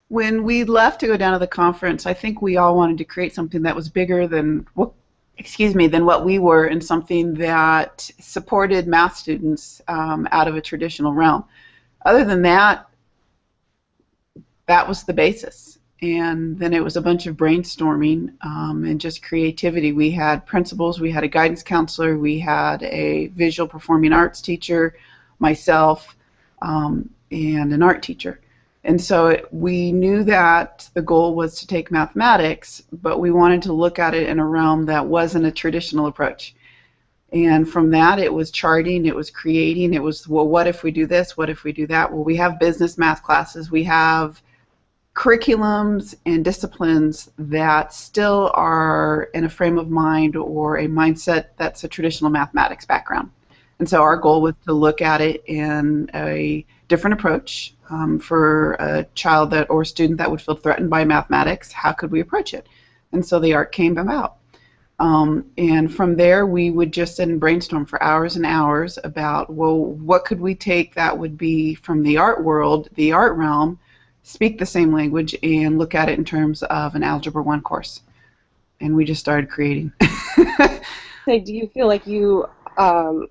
When we left to go down to the conference, I think we all wanted to create something that was bigger than than what we were, and something that supported math students out of a traditional realm. Other than that, that was the basis. And then it was a bunch of brainstorming and just creativity. We had principals, we had a guidance counselor, we had a visual performing arts teacher, myself, and an art teacher. And so we knew that the goal was to take mathematics, but we wanted to look at it in a realm that wasn't a traditional approach. And from that, it was charting, it was creating, it was, well, what if we do this, what if we do that? Well, we have business math classes, we have curriculums and disciplines that still are in a frame of mind or a mindset that's a traditional mathematics background. And so our goal was to look at it in a different approach for a child that or student that would feel threatened by mathematics. How could we approach it? And so the art came about. And from there, we would just sit and brainstorm for hours and hours about, well, what could we take that would be from the art world, the art realm, speak the same language, and look at it in terms of an Algebra 1 course. And we just started creating. So do you feel like you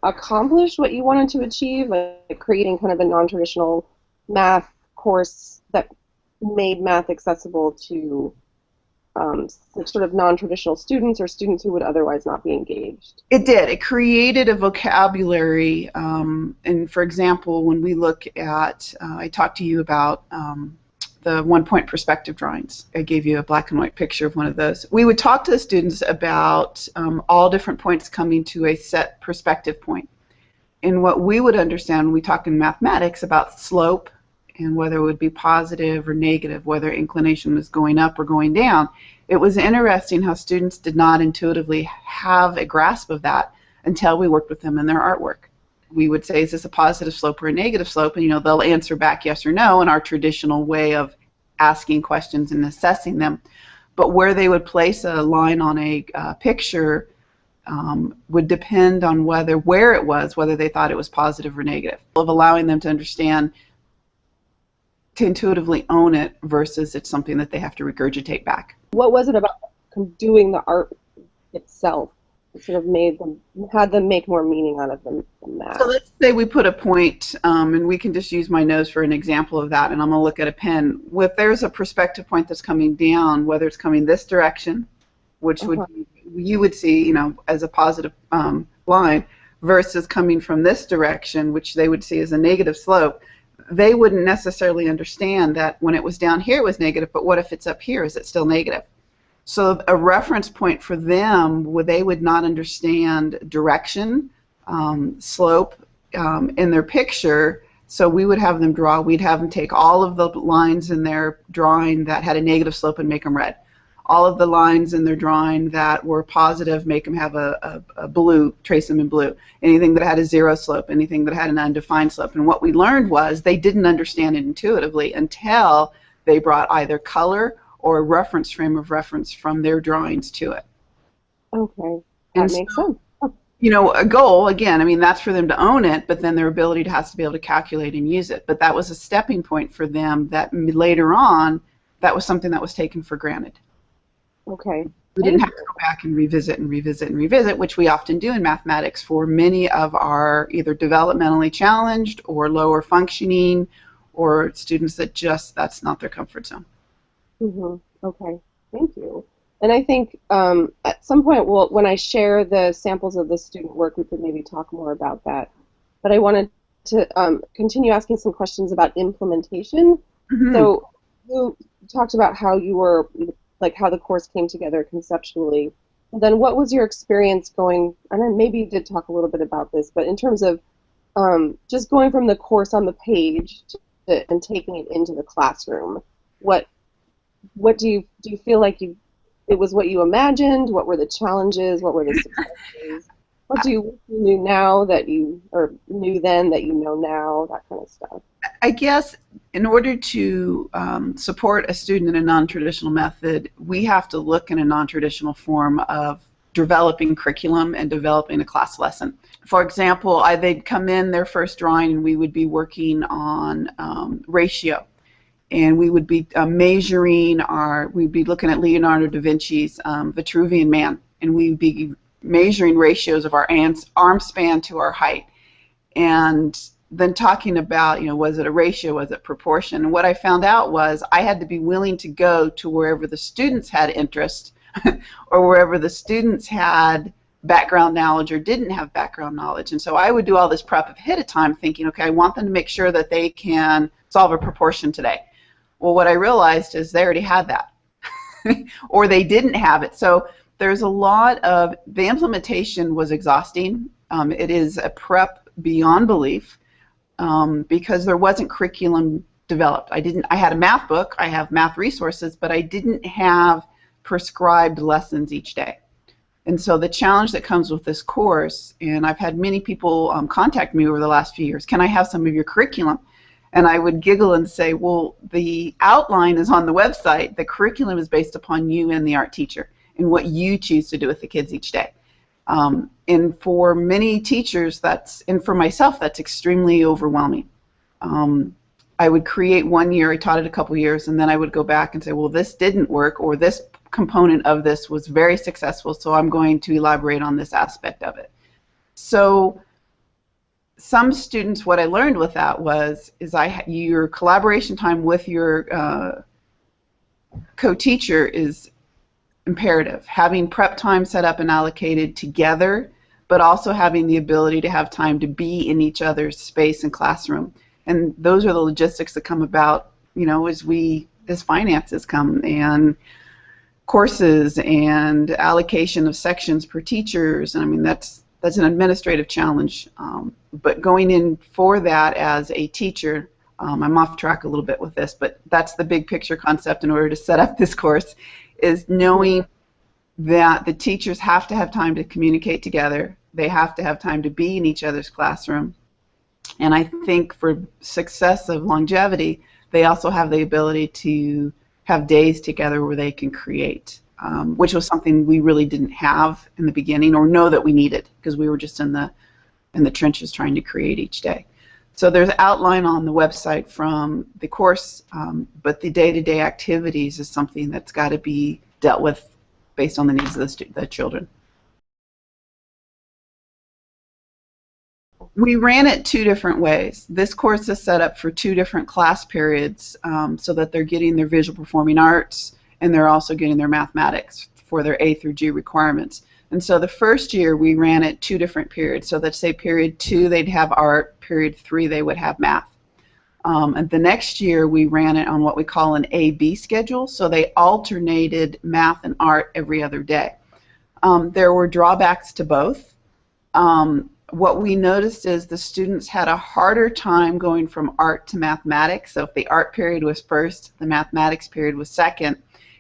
accomplished what you wanted to achieve, like creating kind of a non-traditional math course that made math accessible to sort of non-traditional students or students who would otherwise not be engaged? It did. It created a vocabulary. And for example, when we look at, I talked to you about the one-point perspective drawings. I gave you a black and white picture of one of those. We would talk to the students about all different points coming to a set perspective point. And what we would understand when we talk in mathematics about slope and whether it would be positive or negative, whether inclination was going up or going down, it was interesting how students did not intuitively have a grasp of that until we worked with them in their artwork. We would say, is this a positive slope or a negative slope? And, you know, they'll answer back yes or no in our traditional way of asking questions and assessing them. But where they would place a line on a picture would depend on where it was, whether they thought it was positive or negative, of allowing them to understand, to intuitively own it versus it's something that they have to regurgitate back. What was it about doing the art itself that sort of had them make more meaning out of them than that? So let's say we put a point, and we can just use my nose for an example of that, and I'm going to look at a pen. If there's a perspective point that's coming down, whether it's coming this direction, which would you would see, you know, as a positive line, versus coming from this direction, which they would see as a negative slope, they wouldn't necessarily understand that when it was down here it was negative, but what if it's up here? Is it still negative? So a reference point for them, they would not understand direction, slope in their picture, so we would have them draw. We'd have them take all of the lines in their drawing that had a negative slope and make them red. All of the lines in their drawing that were positive, make them have a blue, trace them in blue. Anything that had a zero slope, anything that had an undefined slope. And what we learned was they didn't understand it intuitively until they brought either color or a reference frame of reference from their drawings to it. Okay, that makes sense. You know, a goal, again, I mean, that's for them to own it, but then their ability has to be able to calculate and use it. But that was a stepping point for them that later on, that was something that was taken for granted. Okay. We didn't have to go back and revisit and revisit and revisit, which we often do in mathematics for many of our either developmentally challenged or lower functioning or students that just, that's not their comfort zone. Okay, thank you. And I think at some point, well, when I share the samples of the student work, we could maybe talk more about that. But I wanted to continue asking some questions about implementation. So you talked about how you were, like how the course came together conceptually. And then what was your experience going, and then maybe you did talk a little bit about this, but in terms of just going from the course on the page and taking it into the classroom, what do you feel like it was what you imagined? What were the challenges? What were the successes? What do you knew now that you, or knew then that you know now, that kind of stuff? I guess in order to support a student in a non-traditional method, we have to look in a non-traditional form of developing curriculum and developing a class lesson. For example, they'd come in their first drawing and we would be working on ratio. and we would be measuring we'd be looking at Leonardo da Vinci's Vitruvian Man, and we'd be measuring ratios of our arm span to our height, and then talking about, was it a ratio, was it proportion? And what I found out was I had to be willing to go to wherever the students had interest or wherever the students had background knowledge or didn't have background knowledge. And so I would do all this prep ahead of time thinking, okay, I want them to make sure that they can solve a proportion today. Well, what I realized is they already had that or they didn't have it. So there's a lot of, the implementation was exhausting. It is a prep beyond belief. Because there wasn't curriculum developed. I had a math book, I have math resources, but I didn't have prescribed lessons each day. And so the challenge that comes with this course, and I've had many people contact me over the last few years, can I have some of your curriculum? And I would giggle and say, well, the outline is on the website. The curriculum is based upon you and the art teacher and what you choose to do with the kids each day. And for many teachers, and for myself, that's extremely overwhelming. I would create one year, I taught it a couple years, and then I would go back and say, well, this didn't work, or this component of this was very successful, so I'm going to elaborate on this aspect of it. So some students, what I learned with that is your collaboration time with your co-teacher is imperative. Having prep time set up and allocated together, but also having the ability to have time to be in each other's space and classroom. And those are the logistics that come about, as finances come, and courses and allocation of sections per teachers. And I mean, that's an administrative challenge. But going in for that as a teacher, I'm off track a little bit with this, but that's the big picture concept in order to set up this course, is knowing that the teachers have to have time to communicate together. They have to have time to be in each other's classroom. And I think for success of longevity, they also have the ability to have days together where they can create, which was something we really didn't have in the beginning or know that we needed, because we were just in the trenches trying to create each day. So there's outline on the website from the course, but the day-to-day activities is something that's got to be dealt with based on the needs of the children. We ran it two different ways. This course is set up for two different class periods, so that they're getting their visual performing arts and they're also getting their mathematics for their A through G requirements. And so the first year we ran it two different periods. So let's say period 2 they'd have art, period 3 they would have math. And the next year we ran it on what we call an A-B schedule, so they alternated math and art every other day. There were drawbacks to both. What we noticed is the students had a harder time going from art to mathematics. So if the art period was first, the mathematics period was second,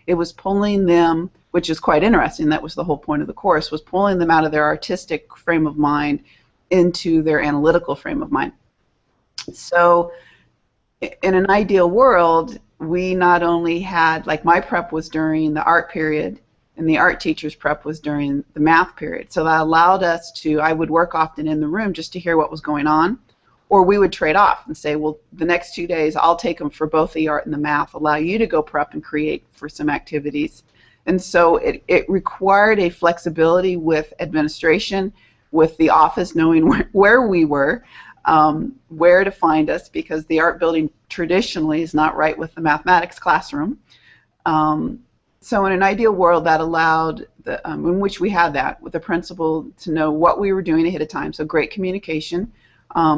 it was pulling them, which is quite interesting, that was the whole point of the course, was pulling them out of their artistic frame of mind into their analytical frame of mind. So in an ideal world, we not only had, like my prep was during the art period, and the art teacher's prep was during the math period. So that allowed us to, I would work often in the room just to hear what was going on, or we would trade off and say, well, the next 2 days I'll take them for both the art and the math, allow you to go prep and create for some activities. And so it required a flexibility with administration, with the office knowing where we were, where to find us, because the art building traditionally is not right with the mathematics classroom. So in an ideal world, that allowed, in which we had that, with the principal to know what we were doing ahead of time. So great communication.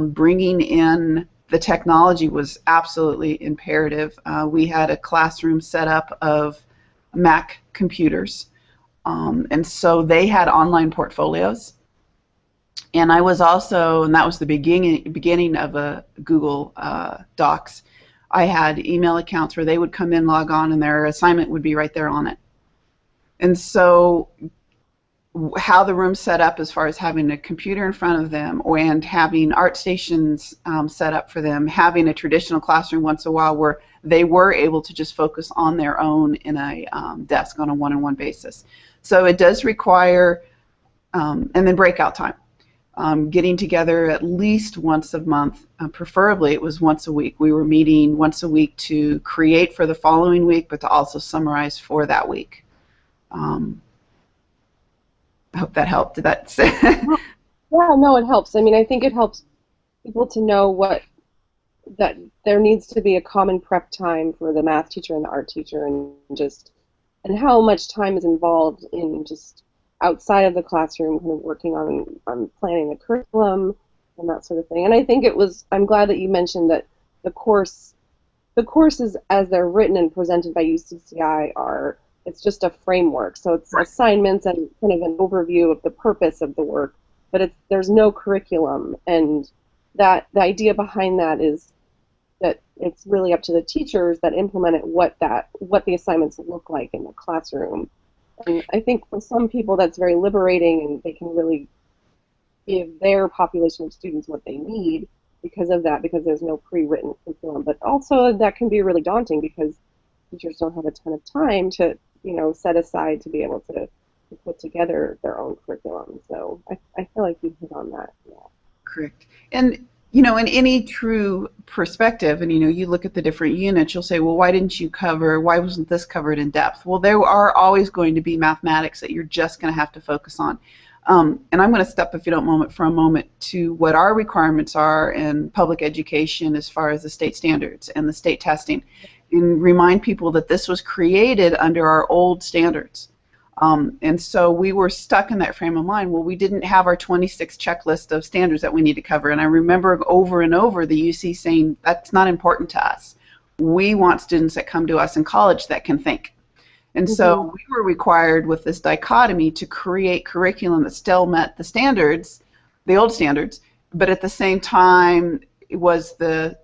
Bringing in the technology was absolutely imperative. We had a classroom set up of Mac computers, and so they had online portfolios. And I was also, and that was the beginning of a Google Docs, I had email accounts where they would come in, log on, and their assignment would be right there on it. And so how the room's set up as far as having a computer in front of them and having art stations set up for them, having a traditional classroom once in a while where they were able to just focus on their own in a desk on a one-on-one basis. So it does require, and then breakout time. getting together at least once a month. Preferably it was once a week. We were meeting once a week to create for the following week, but to also summarize for that week. I hope that helped. Did that say? Yeah, no, it helps. I mean, I think it helps people to know that there needs to be a common prep time for the math teacher and the art teacher, and how much time is involved in just outside of the classroom, kind of working on planning the curriculum and that sort of thing. And I think I'm glad that you mentioned that the courses as they're written and presented by UCCI it's just a framework. So it's assignments and kind of an overview of the purpose of the work, but there's no curriculum. And the idea behind that is that it's really up to the teachers that implement it what the assignments look like in the classroom. And I think for some people that's very liberating, and they can really give their population of students what they need because of that, because there's no pre-written curriculum. But also that can be really daunting because teachers don't have a ton of time to set aside to be able to put together their own curriculum. So I feel like you hit on that. Yeah. Correct. And in any true perspective, and you look at the different units, you'll say, well, why wasn't this covered in depth? Well, there are always going to be mathematics that you're just going to have to focus on. And I'm going to step, if you don't mind, for a moment to what our requirements are in public education as far as the state standards and the state testing, and remind people that this was created under our old standards. And so we were stuck in that frame of mind. Well, we didn't have our 26 checklist of standards that we need to cover. And I remember over and over the UC saying, that's not important to us. We want students that come to us in college that can think. And so we were required with this dichotomy to create curriculum that still met the standards, the old standards, but at the same time it was the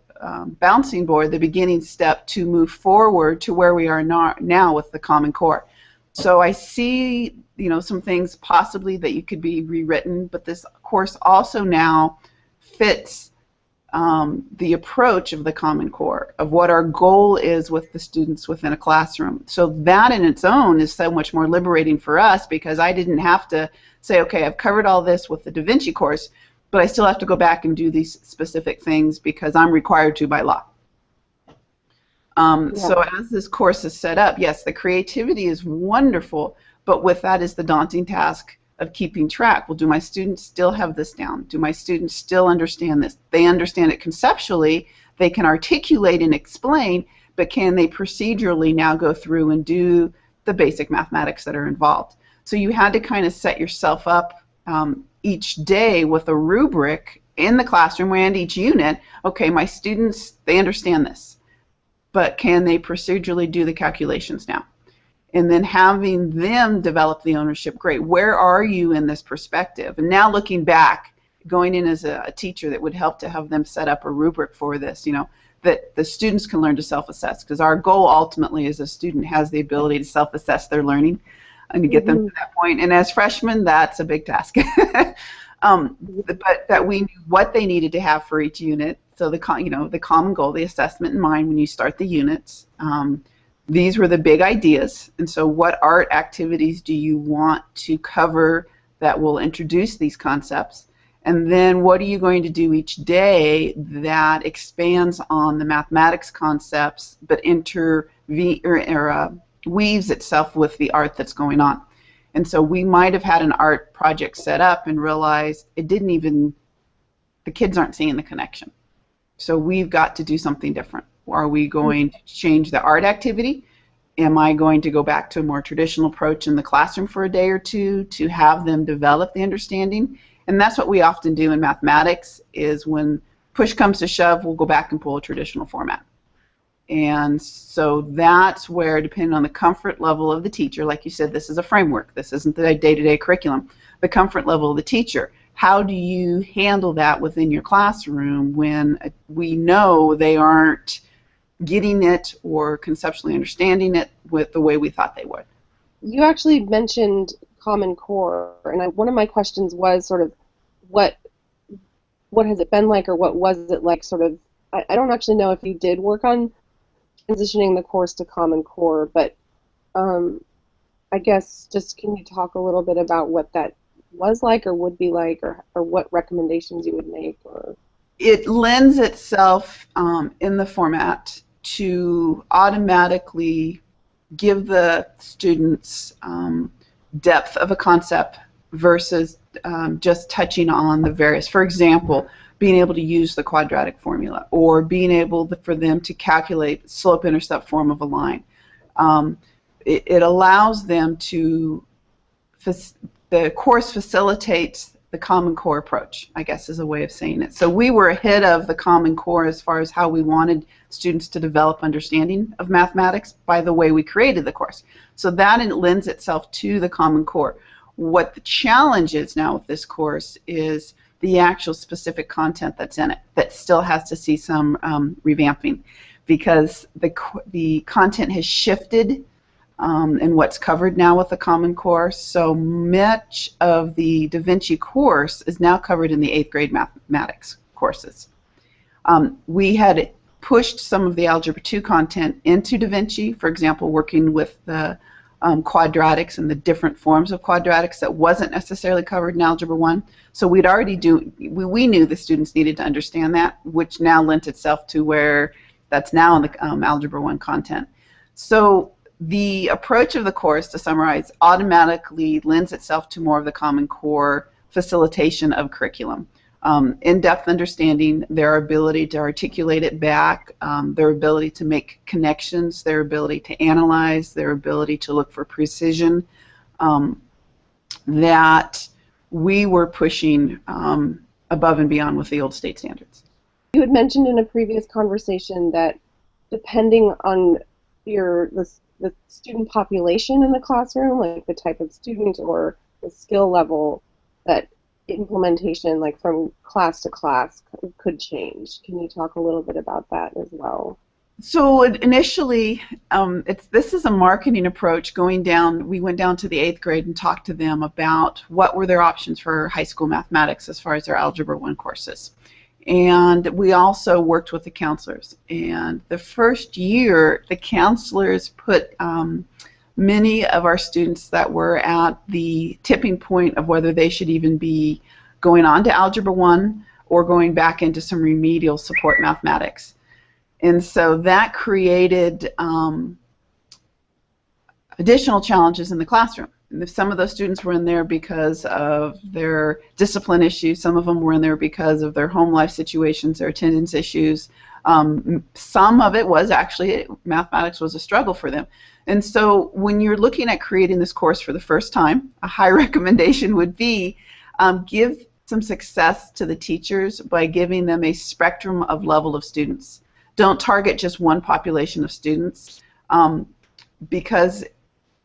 bouncing board, the beginning step to move forward to where we are now with the Common Core. So I see, some things possibly that you could be rewritten, but this course also now fits the approach of the Common Core, of what our goal is with the students within a classroom. So that in its own is so much more liberating for us, because I didn't have to say, okay, I've covered all this with the Da Vinci course, but I still have to go back and do these specific things because I'm required to by law. So as this course is set up, yes, the creativity is wonderful, but with that is the daunting task of keeping track. Well, do my students still have this down? Do my students still understand this? They understand it conceptually, they can articulate and explain, but can they procedurally now go through and do the basic mathematics that are involved? So you had to kind of set yourself up each day with a rubric in the classroom and each unit. Okay, my students, they understand this, but can they procedurally do the calculations now? And then having them develop the ownership, great, where are you in this perspective? And now looking back, going in as a teacher, that would help to have them set up a rubric for this, that the students can learn to self-assess, because our goal ultimately is a student has the ability to self-assess their learning and to get them to that point. And as freshmen, that's a big task. But that we knew what they needed to have for each unit. So the common goal, the assessment in mind when you start the units. These were the big ideas. And so what art activities do you want to cover that will introduce these concepts? And then what are you going to do each day that expands on the mathematics concepts but weaves itself with the art that's going on? And so we might have had an art project set up and realized the kids aren't seeing the connection. So we've got to do something different. Are we going to change the art activity? Am I going to go back to a more traditional approach in the classroom for a day or two to have them develop the understanding? And that's what we often do in mathematics, is when push comes to shove, we'll go back and pull a traditional format. And so that's where, depending on the comfort level of the teacher, like you said, this is a framework. This isn't the day-to-day curriculum. The comfort level of the teacher. How do you handle that within your classroom when we know they aren't getting it or conceptually understanding it with the way we thought they would? You actually mentioned Common Core, and one of my questions was sort of what has it been like, or what was it like, sort of. I don't actually know if you did work on transitioning the course to Common Core, but I guess just can you talk a little bit about what that was like or would be like, or what recommendations you would make? Or It lends itself in the format to automatically give the students depth of a concept versus just touching on the various. For example, being able to use the quadratic formula, or being able for them to calculate slope-intercept form of a line. It allows them to, the course facilitates the Common Core approach, I guess is a way of saying it. So we were ahead of the Common Core as far as how we wanted students to develop understanding of mathematics by the way we created the course. So that lends itself to the Common Core. What the challenge is now with this course is the actual specific content that's in it that still has to see some revamping, because the content has shifted in what's covered now with the Common Core. So much of the Da Vinci course is now covered in the 8th grade mathematics courses. We had pushed some of the Algebra 2 content into Da Vinci, for example, working with the quadratics and the different forms of quadratics that wasn't necessarily covered in Algebra 1. So we'd already we knew the students needed to understand that, which now lent itself to where that's now in the Algebra 1 content. So the approach of the course, to summarize, automatically lends itself to more of the Common Core facilitation of curriculum. In-depth understanding, their ability to articulate it back, their ability to make connections, their ability to analyze, their ability to look for precision, that we were pushing above and beyond with the old state standards. You had mentioned in a previous conversation that depending on the student population in the classroom, like the type of student or the skill level, that implementation, like from class to class, could change. Can you talk a little bit about that as well? So initially, this is a marketing approach. We went down to the 8th grade and talked to them about what were their options for high school mathematics as far as their Algebra 1 courses. And we also worked with the counselors. And the first year, the counselors put many of our students that were at the tipping point of whether they should even be going on to Algebra 1 or going back into some remedial support mathematics. And so that created additional challenges in the classroom. And some of those students were in there because of their discipline issues. Some of them were in there because of their home life situations, their attendance issues. Some of it was actually mathematics was a struggle for them. And so when you're looking at creating this course for the first time, a high recommendation would be give some success to the teachers by giving them a spectrum of level of students. Don't target just one population of students, because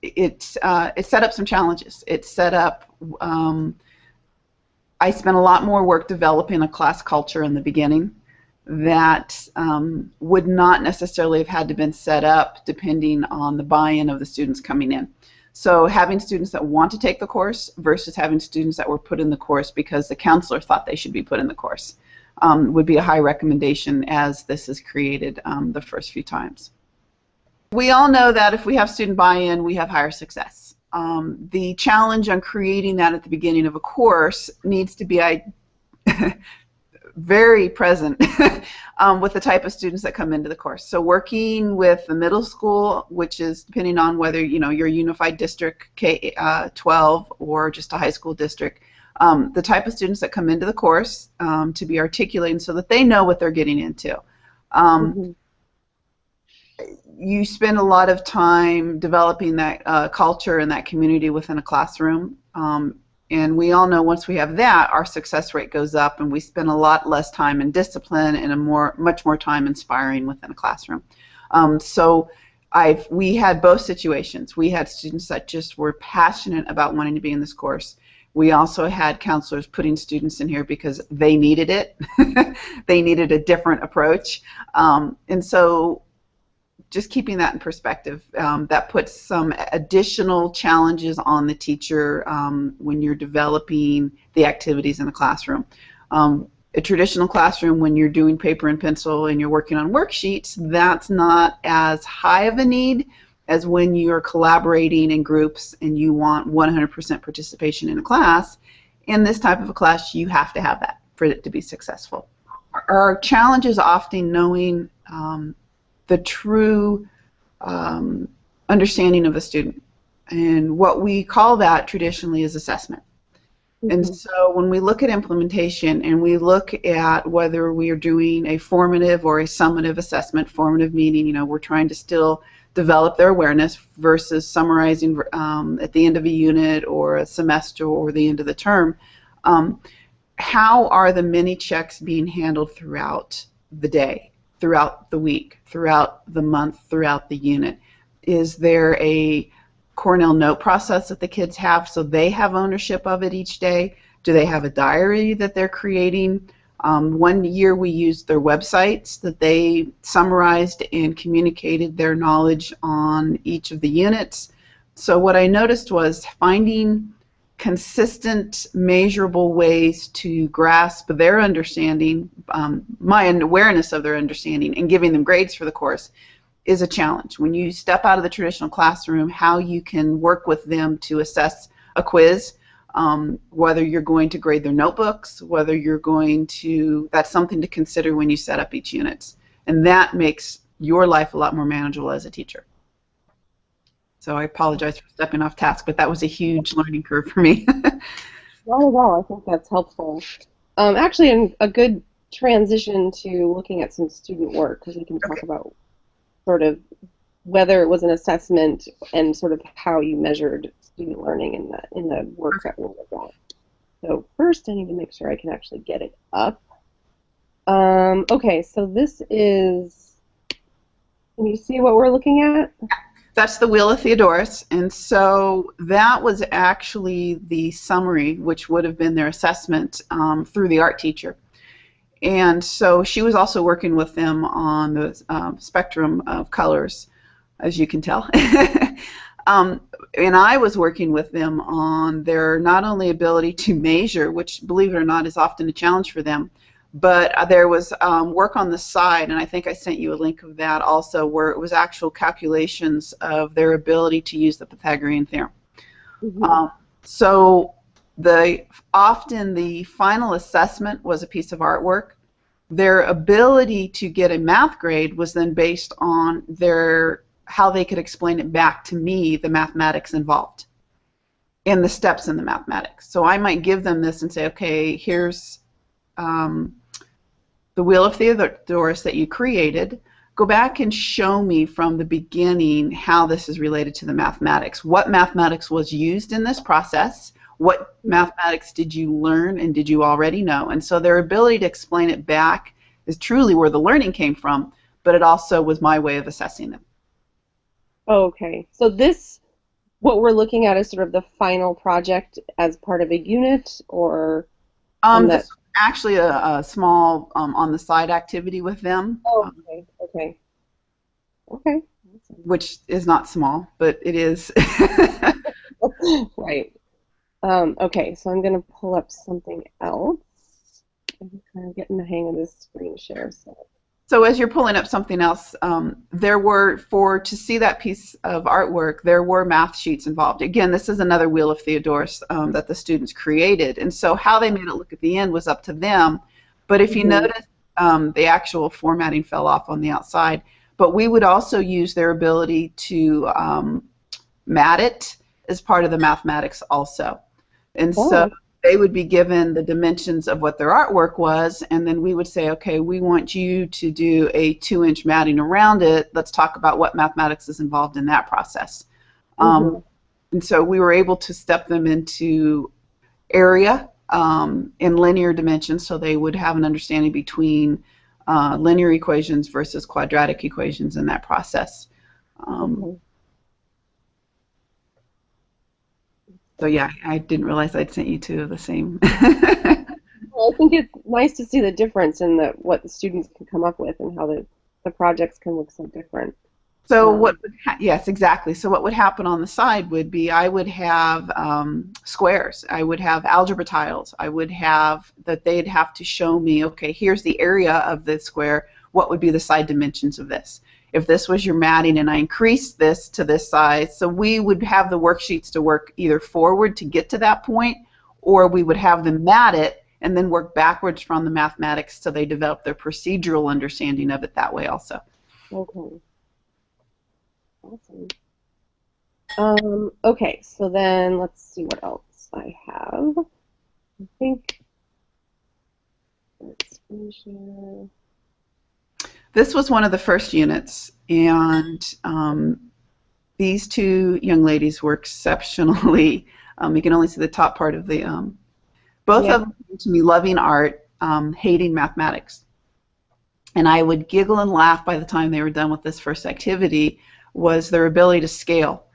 it set up some challenges. It set up, I spent a lot more work developing a class culture in the beginning that would not necessarily have had to been set up depending on the buy-in of the students coming in. So having students that want to take the course versus having students that were put in the course because the counselor thought they should be put in the course would be a high recommendation as this is created the first few times. We all know that if we have student buy-in, we have higher success. The challenge on creating that at the beginning of a course needs to be very present with the type of students that come into the course. So working with the middle school, which is depending on whether you're a unified district K-12 or just a high school district, the type of students that come into the course to be articulating so that they know what they're getting into. You spend a lot of time developing that culture and that community within a classroom. And we all know once we have that, our success rate goes up, and we spend a lot less time in discipline and much more time inspiring within a classroom. So we had both situations. We had students that just were passionate about wanting to be in this course. We also had counselors putting students in here because they needed it. They needed a different approach. And so just keeping that in perspective, that puts some additional challenges on the teacher when you're developing the activities in the classroom. A traditional classroom, when you're doing paper and pencil and you're working on worksheets, that's not as high of a need as when you're collaborating in groups and you want 100% participation in a class, in this type of a class, you have to have that for it to be successful. Our challenge is often knowing the true understanding of a student. And what we call that traditionally is assessment. And so when we look at implementation and we look at whether we are doing a formative or a summative assessment, formative meaning, you know, we're trying to still develop their awareness versus summarizing at the end of a unit or a semester or the end of the term, how are the mini checks being handled throughout the day, throughout the week, throughout the month, throughout the unit? Is there a Cornell note process that the kids have so they have ownership of it each day? Do they have a diary that they're creating? One year we used their websites that they summarized and communicated their knowledge on each of the units. So what I noticed was finding consistent, measurable ways to grasp their understanding, my awareness of their understanding, and giving them grades for the course is a challenge. When you step out of the traditional classroom, how you can work with them to assess a quiz, whether you're going to grade their notebooks, whether you're going to, that's something to consider when you set up each unit. And that makes your life a lot more manageable as a teacher. So I apologize for stepping off task, but that was a huge learning curve for me. Not at all. I think that's helpful. Actually, a good transition to looking at some student work, because we can talk about sort of whether it was an assessment and sort of how you measured student learning in the work that we looked at. So first, I need to make sure I can actually get it up. Okay, so this is. Can you see what we're looking at? That's the Wheel of Theodorus, and so that was actually the summary, which would have been their assessment through the art teacher. And so she was also working with them on the spectrum of colors, as you can tell. And I was working with them on their not only ability to measure, which, believe it or not, is often a challenge for them, but there was work on the side, and I think I sent you a link of that also, where it was actual calculations of their ability to use the Pythagorean theorem. So often the final assessment was a piece of artwork. Their ability to get a math grade was then based on how they could explain it back to me, the mathematics involved, and the steps in the mathematics. So I might give them this and say, okay, here's the Wheel of Theodorus that you created. Go back and show me from the beginning how this is related to the mathematics. What mathematics was used in this process? What mathematics did you learn and did you already know? And so their ability to explain it back is truly where the learning came from, but it also was my way of assessing them. Okay, so this, what we're looking at is sort of the final project as part of a unit, or? This is actually a small on the side activity with them. Oh, okay. Which is not small, but it is. Right. Okay, so I'm going to pull up something else. I'm kind of getting the hang of this screen share. So as you're pulling up something else, to see that piece of artwork, there were math sheets involved. Again, this is another Wheel of Theodorus that the students created. And so how they made it look at the end was up to them. But if you notice, the actual formatting fell off on the outside. But we would also use their ability to mat it as part of the mathematics also. And so they would be given the dimensions of what their artwork was, and then we would say, okay, we want you to do a 2-inch matting around it. Let's talk about what mathematics is involved in that process. And so we were able to step them into area in linear dimensions, so they would have an understanding between linear equations versus quadratic equations in that process. So yeah, I didn't realize I'd sent you two of the same. Well, I think it's nice to see the difference in what the students can come up with and how the projects can look so different. So yes, exactly. So what would happen on the side would be I would have squares. I would have algebra tiles. I would have that they'd have to show me, okay, here's the area of the square. What would be the side dimensions of this? If this was your matting and I increased this to this size, so we would have the worksheets to work either forward to get to that point or we would have them mat it and then work backwards from the mathematics so they develop their procedural understanding of it that way also. Okay. Awesome. Okay, so then let's see what else I have. I think let's share. This was one of the first units, and these two young ladies were exceptionally. You can only see the top part of the. Both of them came to me loving art, hating mathematics, and I would giggle and laugh by the time they were done with this first activity. Was their ability to scale.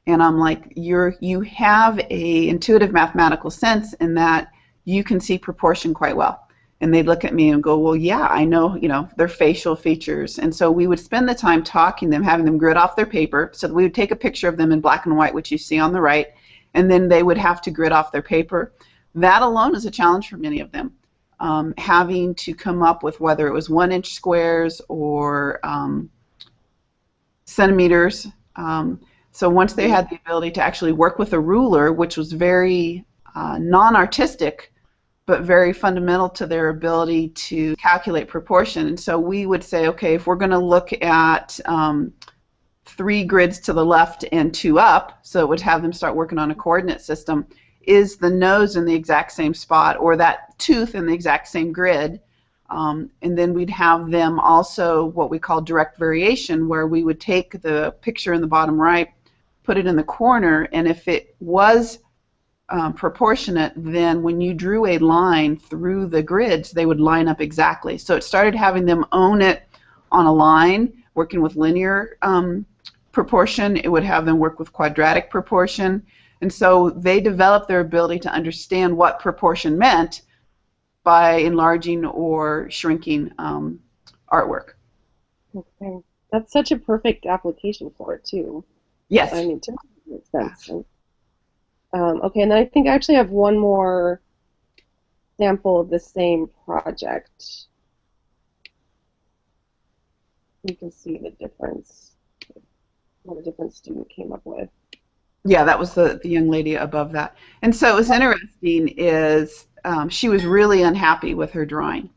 And I'm like, you have a intuitive mathematical sense in that you can see proportion quite well. And they'd look at me and go, well, yeah, I know, their facial features. And so we would spend the time talking to them, having them grid off their paper. So we would take a picture of them in black and white, which you see on the right, and then they would have to grid off their paper. That alone is a challenge for many of them, having to come up with whether it was 1-inch squares or centimeters. So once they had the ability to actually work with a ruler, which was very non-artistic, but very fundamental to their ability to calculate proportion. And so we would say, okay, if we're going to look at 3 grids to the left and 2 up, so it would have them start working on a coordinate system, is the nose in the exact same spot or that tooth in the exact same grid? And then we'd have them also what we call direct variation, where we would take the picture in the bottom right, put it in the corner, and if it was proportionate, then when you drew a line through the grids, they would line up exactly. So it started having them own it on a line, working with linear proportion. It would have them work with quadratic proportion. And so they developed their ability to understand what proportion meant by enlarging or shrinking artwork. Okay. That's such a perfect application for it, too. Yes. I mean, it makes sense. Okay, and then I think I actually have one more sample of the same project. You can see the difference, what a different student came up with. Yeah, that was the young lady above that. And so it was interesting is she was really unhappy with her drawing.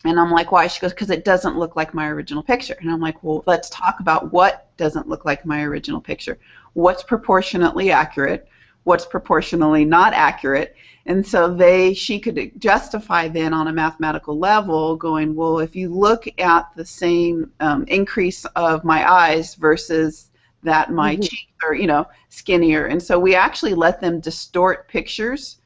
And I'm like, why? She goes, because it doesn't look like my original picture. And I'm like, well, let's talk about what doesn't look like my original picture. What's proportionately accurate? What's proportionally not accurate? And so she could justify then on a mathematical level going, well, if you look at the same increase of my eyes versus that my cheeks are, skinnier. And so we actually let them distort pictures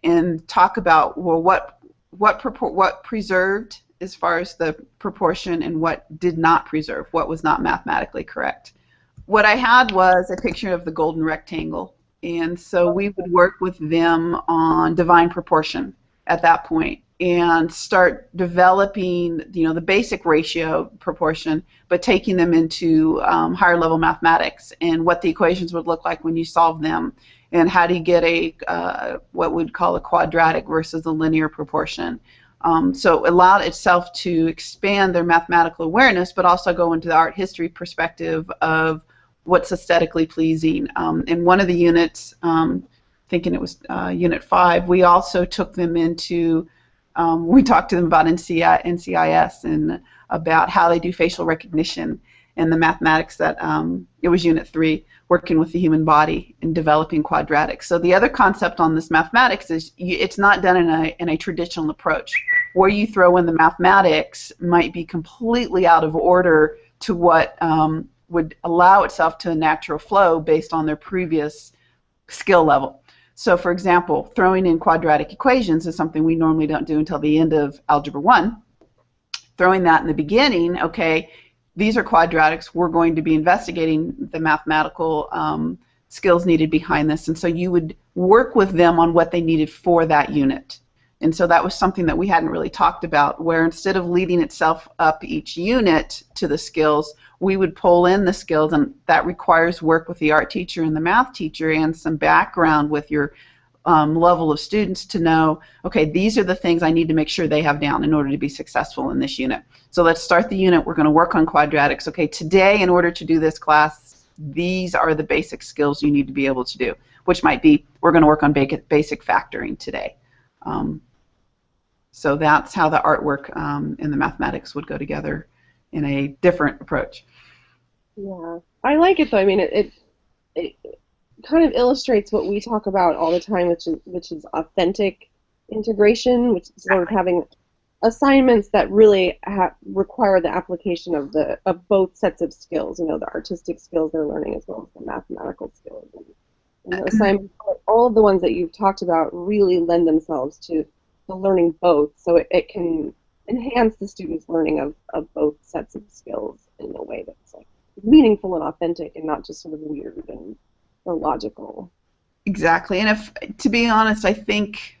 and talk about, well, what preserved as far as the proportion and what did not preserve, what was not mathematically correct. What I had was a picture of the golden rectangle, and so we would work with them on divine proportion at that point and start developing, the basic ratio proportion, but taking them into higher level mathematics and what the equations would look like when you solve them, and how do you get a what we'd call a quadratic versus a linear proportion. So it allowed itself to expand their mathematical awareness, but also go into the art history perspective of what's aesthetically pleasing. In one of the units, thinking it was Unit 5, we also took them into, we talked to them about NCIS and about how they do facial recognition and the mathematics that, it was Unit 3, working with the human body and developing quadratics. So the other concept on this mathematics is it's not done in a traditional approach. Where you throw in the mathematics might be completely out of order to what would allow itself to a natural flow based on their previous skill level. So for example, throwing in quadratic equations is something we normally don't do until the end of Algebra 1. Throwing that in the beginning, okay, these are quadratics, we're going to be investigating the mathematical skills needed behind this, and so you would work with them on what they needed for that unit. And so that was something that we hadn't really talked about, where instead of leading itself up each unit to the skills, we would pull in the skills, and that requires work with the art teacher and the math teacher and some background with your level of students to know, okay, these are the things I need to make sure they have down in order to be successful in this unit. So let's start the unit. We're going to work on quadratics. Okay, today in order to do this class, these are the basic skills you need to be able to do. which might be we're going to work on basic factoring today. So that's how the artwork and the mathematics would go together in a different approach. Yeah, I like it though. I mean, it kind of illustrates what we talk about all the time, which is authentic integration, which is sort of having assignments that really require the application of both sets of skills. You know, the artistic skills they're learning as well as the mathematical skills. And the assignments, all of the ones that you've talked about, really lend themselves to learning both, so it can enhance the student's learning of both sets of skills in a way that's like meaningful and authentic, and not just sort of weird and or logical. Exactly. And if, to be honest, I think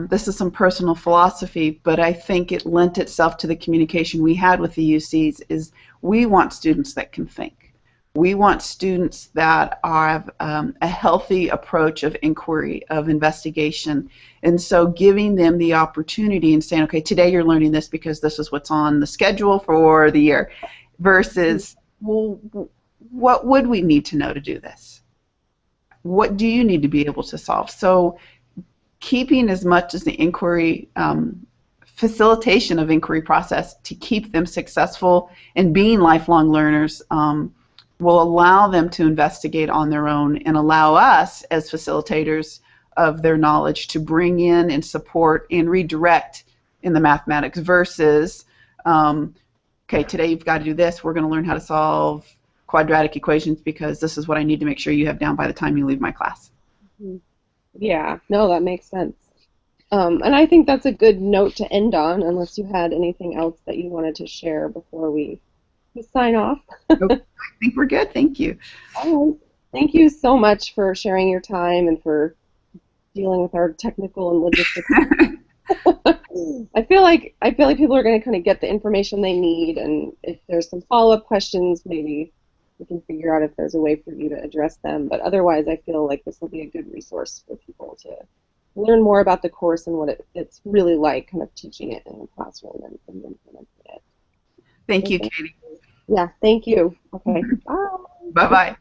this is some personal philosophy, but I think it lent itself to the communication we had with the UCs is we want students that can think. We want students that have a healthy approach of inquiry, of investigation. And so giving them the opportunity and saying, okay, today you're learning this because this is what's on the schedule for the year, versus, well, what would we need to know to do this? What do you need to be able to solve? So keeping as much as the inquiry, facilitation of inquiry process to keep them successful and being lifelong learners will allow them to investigate on their own and allow us as facilitators of their knowledge to bring in and support and redirect in the mathematics versus, okay, today you've got to do this. We're going to learn how to solve quadratic equations because this is what I need to make sure you have down by the time you leave my class. Yeah, no, that makes sense. And I think that's a good note to end on, unless you had anything else that you wanted to share before we sign off. Nope, I think we're good. Thank you. All right. Thank you so much for sharing your time and for dealing with our technical and logistics. I feel like people are going to kind of get the information they need, and if there's some follow-up questions, maybe we can figure out if there's a way for you to address them. But otherwise, I feel like this will be a good resource for people to learn more about the course and what it's really like, kind of teaching it in the classroom and implementing it. Thank you, Katie. Yeah, thank you. Okay, bye. Bye-bye.